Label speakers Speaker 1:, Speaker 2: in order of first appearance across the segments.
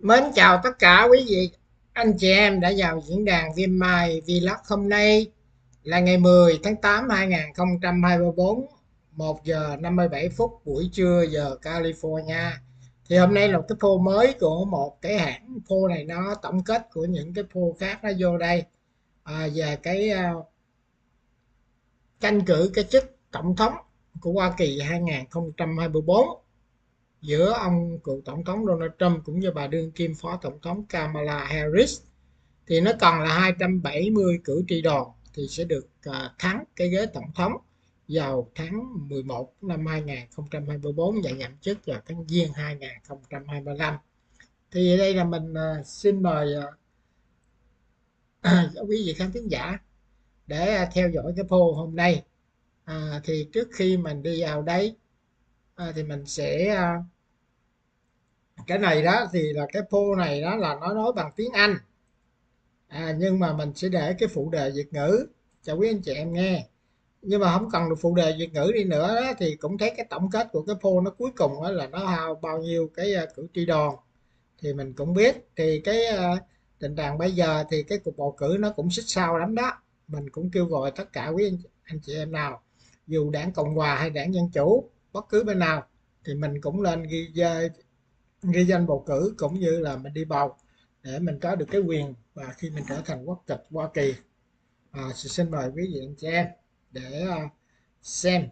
Speaker 1: Mến chào tất cả quý vị, anh chị em đã vào diễn đàn Viên Mai Vlog hôm nay là ngày 10 tháng 8 2024, 1 giờ 57 phút buổi trưa giờ California. Thì hôm nay là cái poll mới của một cái hãng poll này, nó tổng kết của những cái poll khác nó vô đây về cái tranh cử cái chức tổng thống của Hoa Kỳ 2024 giữa ông cựu tổng thống Donald Trump cũng như bà đương kim phó tổng thống Kamala Harris. Thì nó còn là 270 cử tri đoàn thì sẽ được thắng cái ghế tổng thống vào tháng 11 năm 2024 và nhậm chức vào tháng Giêng 2025. Thì đây là mình xin mời quý vị khán thính giả để theo dõi cái poll hôm nay. Thì trước khi mình đi vào đấy thì mình sẽ cái này đó thì là cái poll này đó là nó nói bằng tiếng Anh, nhưng mà mình sẽ để cái phụ đề Việt ngữ cho quý anh chị em nghe. Nhưng mà không cần được phụ đề Việt ngữ đi nữa đó, thì cũng thấy cái tổng kết của cái poll nó cuối cùng đó là nó hao bao nhiêu cái cử tri đoàn thì mình cũng biết. Thì cái tình trạng bây giờ thì cái cuộc bầu cử nó cũng xích sao lắm đó. Mình cũng kêu gọi tất cả quý anh chị em nào, dù đảng Cộng hòa hay đảng Dân chủ, bất cứ bên nào, thì mình cũng lên ghi danh bầu cử cũng như là mình đi bầu để mình có được cái quyền và khi mình trở thành quốc tịch Hoa Kỳ. Xin mời quý vị anh chị em để xem.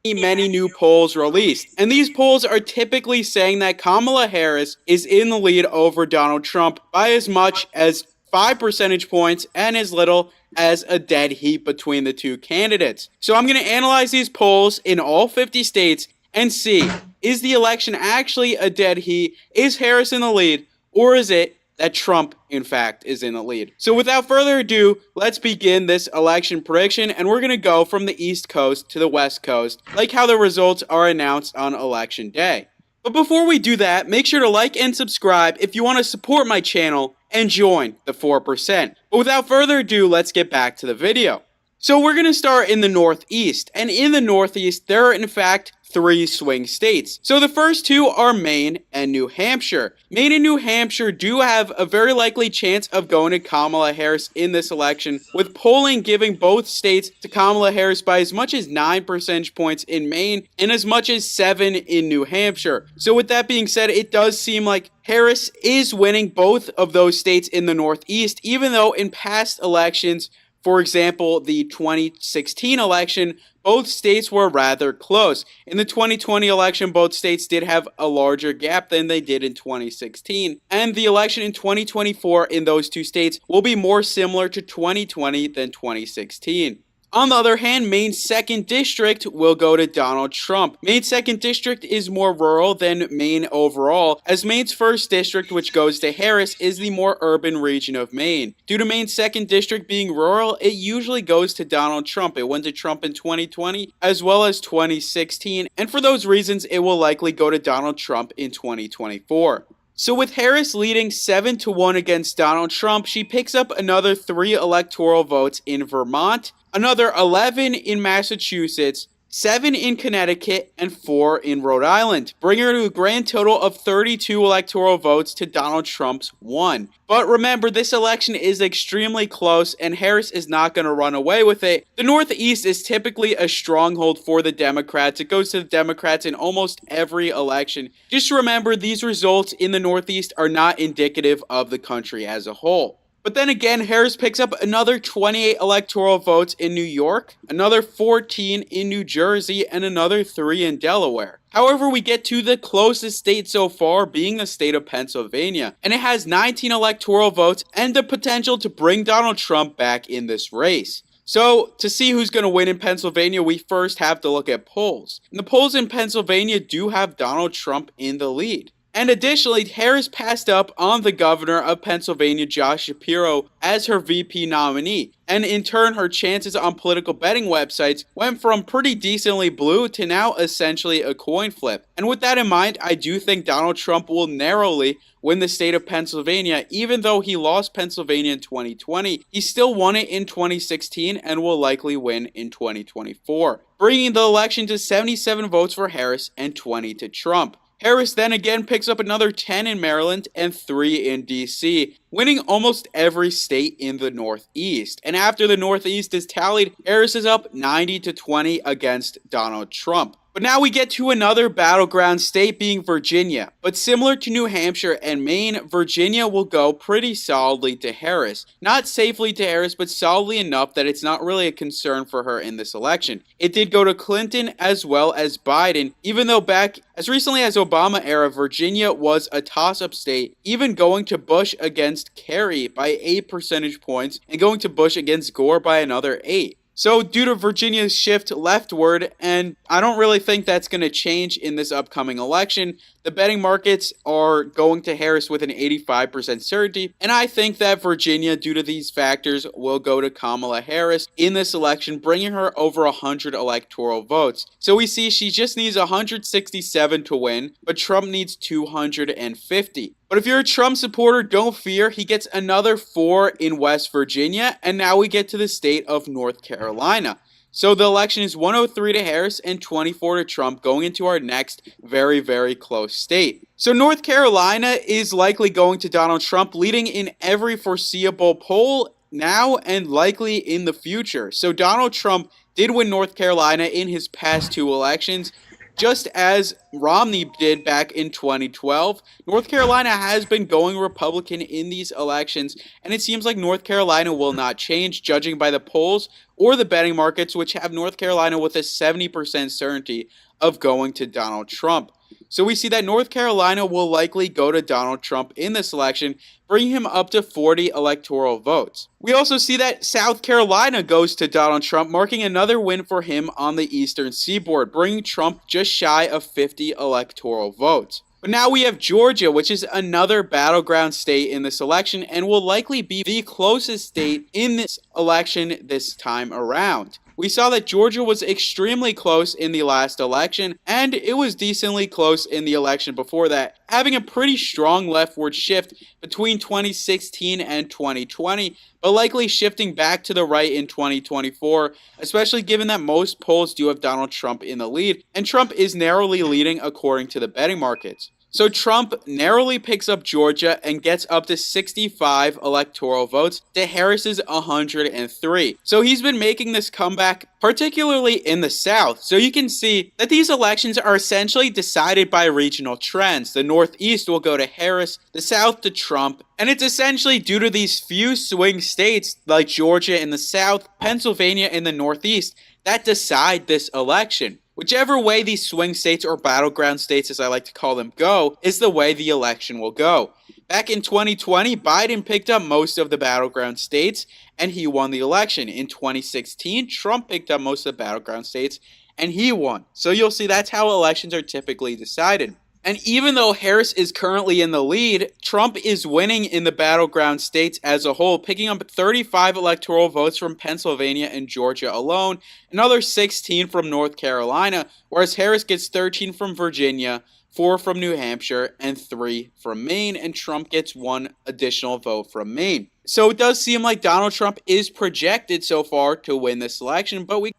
Speaker 2: Many new polls released, and these polls are typically saying that Kamala Harris is in the lead over Donald Trump by as much as 5 percentage points and as little as a dead heat between the two candidates. So I'm going to analyze these polls in all 50 states and see, is the election actually a dead heat? Is Harris in the lead? Or is it that Trump, in fact, is in the lead? So without further ado, let's begin this election prediction, and we're going to go from the East Coast to the West Coast, like how the results are announced on Election Day. But before we do that, make sure to like and subscribe if you want to support my channel and join the 4%. But without further ado, let's get back to the video. So we're going to start in the Northeast, and in the Northeast, there are in fact 3 swing states. So the first 2 are Maine and New Hampshire. Maine and New Hampshire do have a very likely chance of going to Kamala Harris in this election, with polling giving both states to Kamala Harris by as much as 9 percentage points in Maine and as much as 7 in New Hampshire. So with that being said, it does seem like Harris is winning both of those states in the Northeast, even though in past elections, for example, the 2016 election, both states were rather close. In the 2020 election, both states did have a larger gap than they did in 2016. And the election in 2024 in those 2 states will be more similar to 2020 than 2016. On the other hand, Maine's 2nd District will go to Donald Trump. Maine's 2nd District is more rural than Maine overall, as Maine's 1st District, which goes to Harris, is the more urban region of Maine. Due to Maine's 2nd District being rural, it usually goes to Donald Trump. It went to Trump in 2020 as well as 2016, and for those reasons, it will likely go to Donald Trump in 2024. So with Harris leading 7-1 against Donald Trump, she picks up another 3 electoral votes in Vermont, another 11 in Massachusetts, 7 in Connecticut, and 4 in Rhode Island, bringing her to a grand total of 32 electoral votes to Donald Trump's 1. But remember, this election is extremely close, and Harris is not going to run away with it. The Northeast is typically a stronghold for the Democrats. It goes to the Democrats in almost every election. Just remember, these results in the Northeast are not indicative of the country as a whole. But then again, Harris picks up another 28 electoral votes in New York, another 14 in New Jersey, and another 3 in Delaware. However, we get to the closest state so far, being the state of Pennsylvania, and it has 19 electoral votes and the potential to bring Donald Trump back in this race. So, to see who's going to win in Pennsylvania, we first have to look at polls. And the polls in Pennsylvania do have Donald Trump in the lead. And additionally, Harris passed up on the governor of Pennsylvania, Josh Shapiro, as her VP nominee. And in turn, her chances on political betting websites went from pretty decently blue to now essentially a coin flip. And with that in mind, I do think Donald Trump will narrowly win the state of Pennsylvania. Even though he lost Pennsylvania in 2020, he still won it in 2016 and will likely win in 2024, bringing the election to 77 votes for Harris and 20 to Trump. Harris then again picks up another 10 in Maryland and 3 in DC, winning almost every state in the Northeast. And after the Northeast is tallied, Harris is up 90-20 against Donald Trump. But now we get to another battleground state, being Virginia. But similar to New Hampshire and Maine, Virginia will go pretty solidly to Harris. Not safely to Harris, but solidly enough that it's not really a concern for her in this election. It did go to Clinton as well as Biden, even though back as recently as Obama era, Virginia was a toss-up state, even going to Bush against Kerry by 8 percentage points and going to Bush against Gore by another 8. So due to Virginia's shift leftward, and I don't really think that's going to change in this upcoming election, the betting markets are going to Harris with an 85% certainty, and I think that Virginia, due to these factors, will go to Kamala Harris in this election, bringing her over 100 electoral votes. So we see she just needs 167 to win, but Trump needs 250. But if you're a Trump supporter, don't fear, he gets another 4 in West Virginia, and now we get to the state of North Carolina. So the election is 103 to Harris and 24 to Trump, going into our next very, very close state. So North Carolina is likely going to Donald Trump, leading in every foreseeable poll now and likely in the future. So Donald Trump did win North Carolina in his past 2 elections, just as Romney did back in 2012. North Carolina has been going Republican in these elections, and it seems like North Carolina will not change, judging by the polls or the betting markets, which have North Carolina with a 70% certainty of going to Donald Trump. So we see that North Carolina will likely go to Donald Trump in this election, bringing him up to 40 electoral votes. We also see that South Carolina goes to Donald Trump, marking another win for him on the eastern seaboard, bringing Trump just shy of 50 electoral votes. But now we have Georgia, which is another battleground state in this election and will likely be the closest state in this election this time around. We saw that Georgia was extremely close in the last election, and it was decently close in the election before that, having a pretty strong leftward shift between 2016 and 2020, but likely shifting back to the right in 2024, especially given that most polls do have Donald Trump in the lead, and Trump is narrowly leading according to the betting markets. So Trump narrowly picks up Georgia and gets up to 65 electoral votes to Harris's 103. So he's been making this comeback, particularly in the South. So you can see that these elections are essentially decided by regional trends. The Northeast will go to Harris, the South to Trump, and it's essentially due to these few swing states like Georgia in the South, Pennsylvania in the Northeast, that decide this election. Whichever way these swing states, or battleground states as I like to call them, go, is the way the election will go. Back in 2020, Biden picked up most of the battleground states, and he won the election. In 2016, Trump picked up most of the battleground states, and he won. So you'll see that's how elections are typically decided. And even though Harris is currently in the lead, Trump is winning in the battleground states as a whole, picking up 35 electoral votes from Pennsylvania and Georgia alone, another 16 from North Carolina, whereas Harris gets 13 from Virginia, 4 from New Hampshire, and 3 from Maine, and Trump gets 1 additional vote from Maine. So it does seem like Donald Trump is projected so far to win this election, but we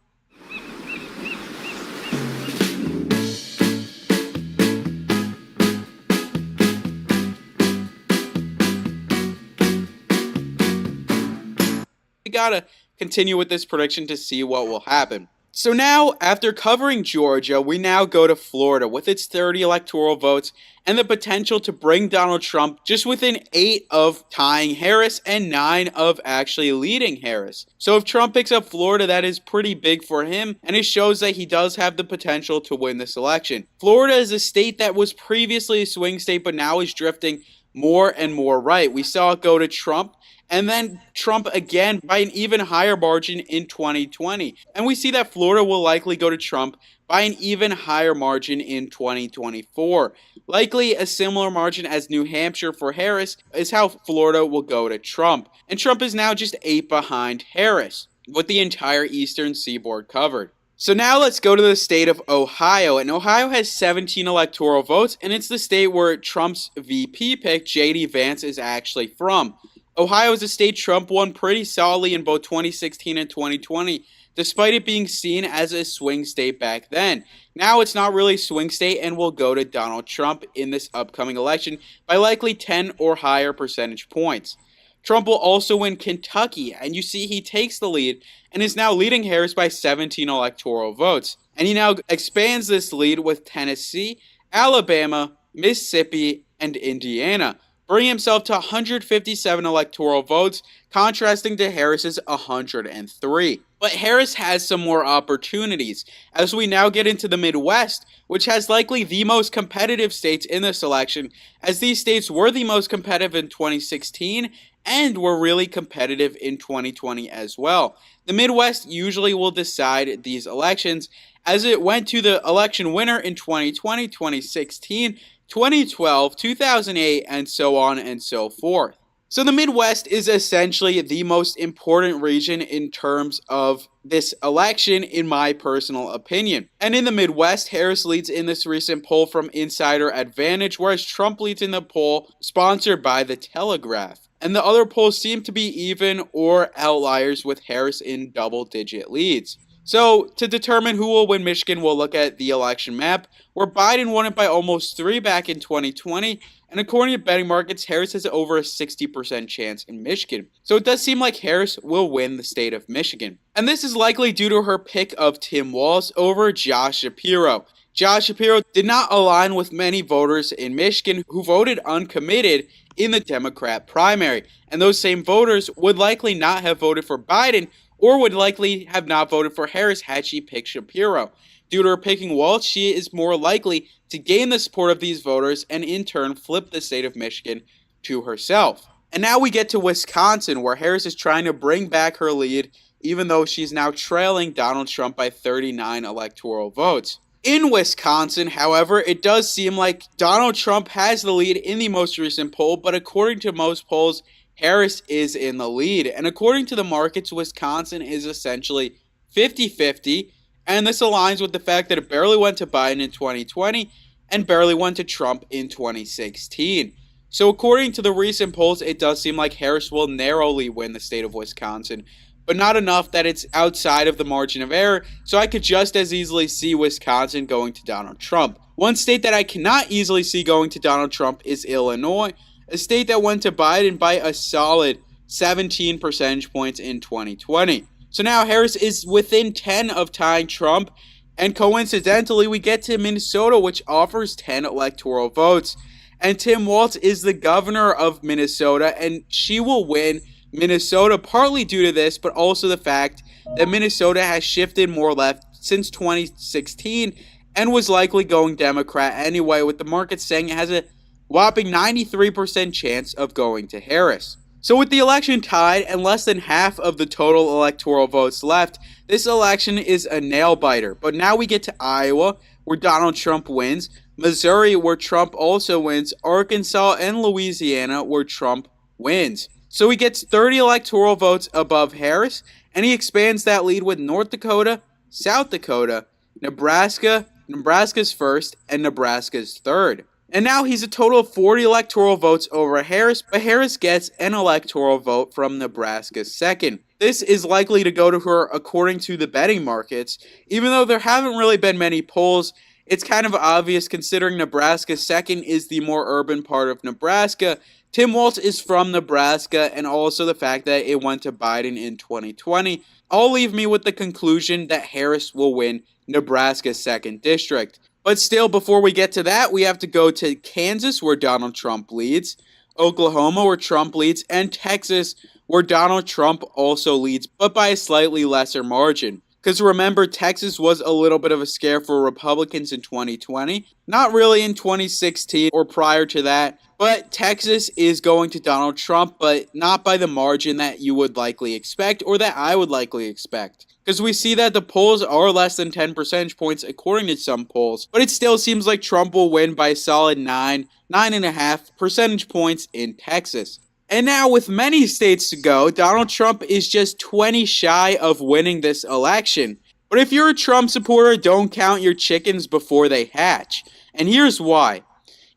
Speaker 2: gotta continue with this prediction to see what will happen. So now, after covering Georgia, we now go to Florida with its 30 electoral votes and the potential to bring Donald Trump just within 8 of tying Harris and 9 of actually leading Harris. So if Trump picks up Florida, that is pretty big for him, and it shows that he does have the potential to win this election. Florida is a state that was previously a swing state, but now is drifting more and more right. We saw it go to Trump, and then Trump again by an even higher margin in 2020. And we see that Florida will likely go to Trump by an even higher margin in 2024. Likely a similar margin as New Hampshire for Harris is how Florida will go to Trump. And Trump is now just 8 behind Harris, with the entire eastern seaboard covered. So now let's go to the state of Ohio, and Ohio has 17 electoral votes, and it's the state where Trump's VP pick, J.D. Vance, is actually from. Ohio is a state Trump won pretty solidly in both 2016 and 2020, despite it being seen as a swing state back then. Now it's not really a swing state and will go to Donald Trump in this upcoming election by likely 10 or higher percentage points. Trump will also win Kentucky, and you see he takes the lead and is now leading Harris by 17 electoral votes. And he now expands this lead with Tennessee, Alabama, Mississippi, and Indiana, bringing himself to 157 electoral votes, contrasting to Harris's 103. But Harris has some more opportunities, as we now get into the Midwest, which has likely the most competitive states in this election, as these states were the most competitive in 2016 and were really competitive in 2020 as well. The Midwest usually will decide these elections, as it went to the election winner in 2020, 2016, 2012, 2008, and so on and so forth. So the Midwest is essentially the most important region in terms of this election, in my personal opinion. And in the Midwest, Harris leads in this recent poll from Insider Advantage, whereas Trump leads in the poll sponsored by The Telegraph. And the other polls seem to be even or outliers, with Harris in double-digit leads. So, to determine who will win Michigan, we'll look at the election map, where Biden won it by almost 3 back in 2020, and according to betting markets, Harris has over a 60% chance in Michigan. So it does seem like Harris will win the state of Michigan. And this is likely due to her pick of Tim Walz over Josh Shapiro. Josh Shapiro did not align with many voters in Michigan who voted uncommitted in the Democrat primary, and those same voters would likely not have voted for Biden or would likely have not voted for Harris had she picked Shapiro. Due to her picking Walz, she is more likely to gain the support of these voters and in turn flip the state of Michigan to herself. And now we get to Wisconsin, where Harris is trying to bring back her lead, even though she's now trailing Donald Trump by 39 electoral votes. In Wisconsin, however, it does seem like Donald Trump has the lead in the most recent poll, but according to most polls, Harris is in the lead. And according to the markets, Wisconsin is essentially 50-50, and this aligns with the fact that it barely went to Biden in 2020 and barely went to Trump in 2016. So according to the recent polls, it does seem like Harris will narrowly win the state of Wisconsin, but not enough that it's outside of the margin of error, so I could just as easily see Wisconsin going to Donald Trump. One state that I cannot easily see going to Donald Trump is Illinois, a state that went to Biden by a solid 17 percentage points in 2020. So now Harris is within 10 of tying Trump, and coincidentally we get to Minnesota, which offers 10 electoral votes. And Tim Walz is the governor of Minnesota, and she will win Minnesota partly due to this, but also the fact that Minnesota has shifted more left since 2016 and was likely going Democrat anyway, with the market saying it has a whopping 93% chance of going to Harris. So with the election tied and less than half of the total electoral votes left, this election is a nail-biter. But now we get to Iowa, where Donald Trump wins, Missouri, where Trump also wins, Arkansas, and Louisiana, where Trump wins. So he gets 30 electoral votes above Harris, and he expands that lead with North Dakota, South Dakota, Nebraska, Nebraska's first, and Nebraska's third. And now he's a total of 40 electoral votes over Harris, but Harris gets an electoral vote from Nebraska's second. This is likely to go to her according to the betting markets, even though there haven't really been many polls. It's kind of obvious considering Nebraska's second is the more urban part of Nebraska. Tim Walz is from Nebraska, and also the fact that it went to Biden in 2020 all leave me with the conclusion that Harris will win Nebraska's second district. But still, before we get to that, we have to go to Kansas, where Donald Trump leads, Oklahoma, where Trump leads, and Texas, where Donald Trump also leads, but by a slightly lesser margin. Because remember, Texas was a little bit of a scare for Republicans in 2020. Not really in 2016 or prior to that. But Texas is going to Donald Trump, but not by the margin that you would likely expect or that I would likely expect. Because we see that the polls are less than 10 percentage points according to some polls. But it still seems like Trump will win by a solid 9.5 percentage points in Texas. And now, with many states to go, Donald Trump is just 20 shy of winning this election. But if you're a Trump supporter, don't count your chickens before they hatch. And here's why.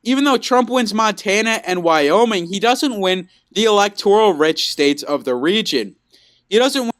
Speaker 2: Even though Trump wins Montana and Wyoming, he doesn't win the electoral rich states of the region. He doesn't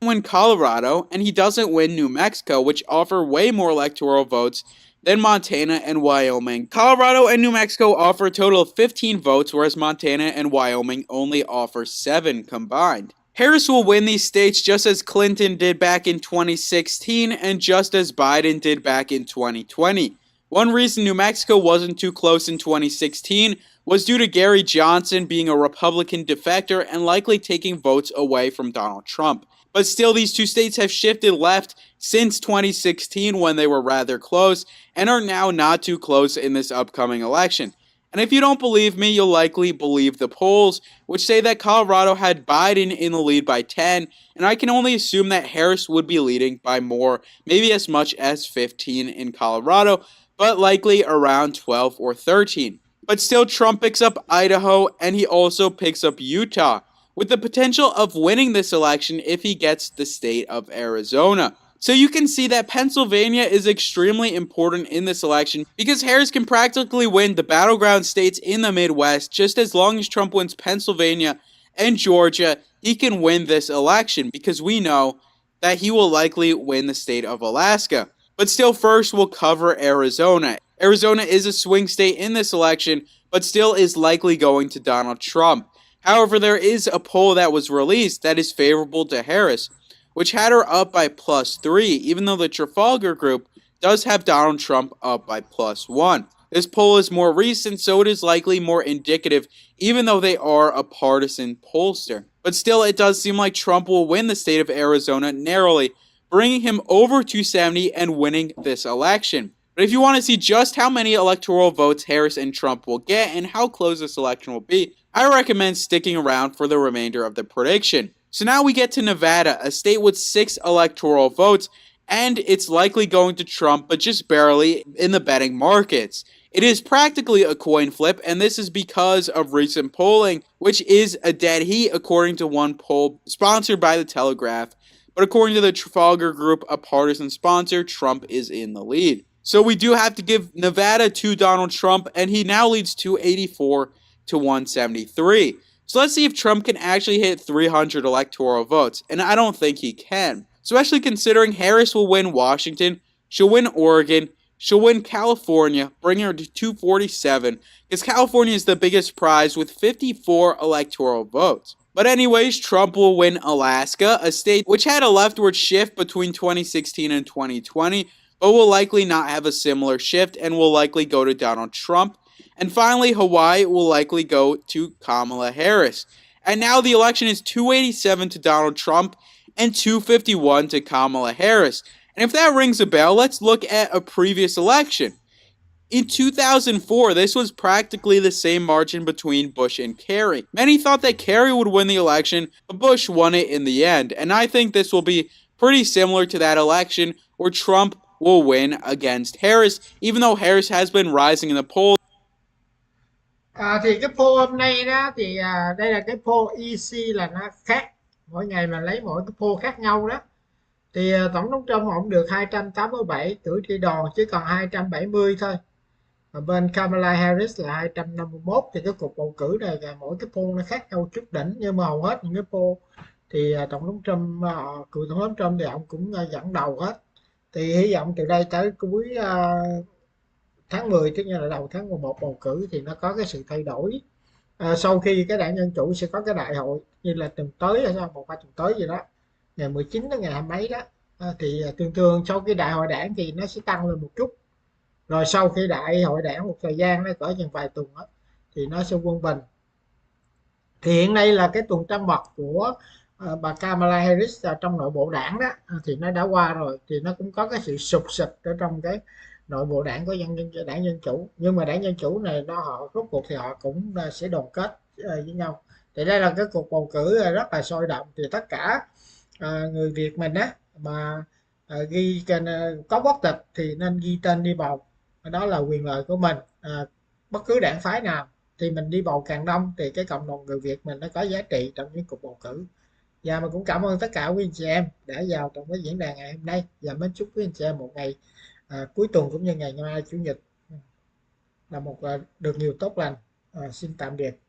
Speaker 2: win Colorado, and he doesn't win New Mexico, which offer way more electoral votes than Montana and Wyoming. Colorado and New Mexico offer a total of 15 votes, whereas Montana and Wyoming only offer 7 combined. Harris will win these states just as Clinton did back in 2016 and just as Biden did back in 2020. One reason New Mexico wasn't too close in 2016 was due to Gary Johnson being a Republican defector and likely taking votes away from Donald Trump. But still, these two states have shifted left since 2016 when they were rather close and are now not too close in this upcoming election. And if you don't believe me, you'll likely believe the polls, which say that Colorado had Biden in the lead by 10, and I can only assume that Harris would be leading by more, maybe as much as 15 in Colorado, but likely around 12 or 13. But still, Trump picks up Idaho, and he also picks up Utah, with the potential of winning this election if he gets the state of Arizona. So you can see that Pennsylvania is extremely important in this election because Harris can practically win the battleground states in the Midwest. Just as long as Trump wins Pennsylvania and Georgia, he can win this election because we know that he will likely win the state of Alaska. But still, first we'll cover Arizona. Arizona is a swing state in this election, but still is likely going to Donald Trump. However, there is a poll that was released that is favorable to Harris, which had her up by +3, even though the Trafalgar Group does have Donald Trump up by +1. This poll is more recent, so it is likely more indicative, even though they are a partisan pollster. But still, it does seem like Trump will win the state of Arizona narrowly, bringing him over 270 and winning this election. But if you want to see just how many electoral votes Harris and Trump will get and how close this election will be, I recommend sticking around for the remainder of the prediction. So now we get to Nevada, a state with 6 electoral votes, and it's likely going to Trump, but just barely in the betting markets. It is practically a coin flip, and this is because of recent polling, which is a dead heat according to one poll sponsored by the Telegraph. But according to the Trafalgar Group, a partisan sponsor, Trump is in the lead. So we do have to give Nevada to Donald Trump, and he now leads 284 to 173. So let's see if Trump can actually hit 300 electoral votes, and I don't think he can. Especially considering Harris will win Washington, she'll win Oregon, she'll win California, bringing her to 247, because California is the biggest prize with 54 electoral votes. But anyways, Trump will win Alaska, a state which had a leftward shift between 2016 and 2020, but will likely not have a similar shift and will likely go to Donald Trump. And finally, Hawaii will likely go to Kamala Harris. And now the election is 287 to Donald Trump and 251 to Kamala Harris. And if that rings a bell, let's look at a previous election. In 2004, this was practically the same margin between Bush and Kerry. Many thought that Kerry would win the election, but Bush won it in the end. And I think this will be pretty similar to that election where Trump will win against Harris, even though Harris has been rising in the polls.
Speaker 1: Thì cái poll hôm nay đó thì đây là cái poll EC là nó khác, mỗi ngày là lấy mỗi cái poll khác nhau đó. Thì tổng thống Trump ông được 287, cử tri đoàn chỉ còn 270 thôi. Và bên Kamala Harris là 251. Thì cái cuộc bầu cử này là mỗi cái poll nó khác nhau chút đỉnh, nhưng mà hầu hết những cái poll thì tổng thống Trump, cựu tổng thống Trump thì ông cũng dẫn đầu hết. Thì hy vọng từ đây tới cuối tháng 10, tức là đầu tháng 11 bầu cử thì nó có cái sự thay đổi. Sau khi cái đảng Dân Chủ sẽ có cái đại hội như là tuần tới hay sao, 1-2 tuần tới gì đó, ngày 19 đến ngày 20 mấy đó, thì thường sau khi đại hội đảng thì nó sẽ tăng lên một chút. Rồi sau khi đại hội đảng một thời gian nó cỡ chừng vài tuần đó, thì nó sẽ quân bình. Thì hiện nay là cái tuần trăng mật của bà Kamala Harris trong nội bộ đảng đó, thì nó đã qua rồi, thì nó cũng có cái sự sụp sịch ở trong cái nội bộ đảng của đảng Dân Chủ. Nhưng mà đảng Dân Chủ này họ rốt cuộc thì họ cũng sẽ đoàn kết với nhau. Thì đây là cái cuộc bầu cử rất là sôi động. Thì tất cả người Việt mình á mà ghi có quốc tịch thì nên ghi tên đi bầu, đó là quyền lợi của mình. Bất cứ đảng phái nào thì mình đi bầu càng đông thì cái cộng đồng người Việt mình nó có giá trị trong những cuộc bầu cử. Và mình cũng cảm ơn tất cả quý anh chị em đã vào trong cái diễn đàn ngày hôm nay, và mến chúc quý anh chị em một ngày cuối tuần cũng như ngày mai Chủ nhật là được nhiều tốt lành. Xin tạm biệt.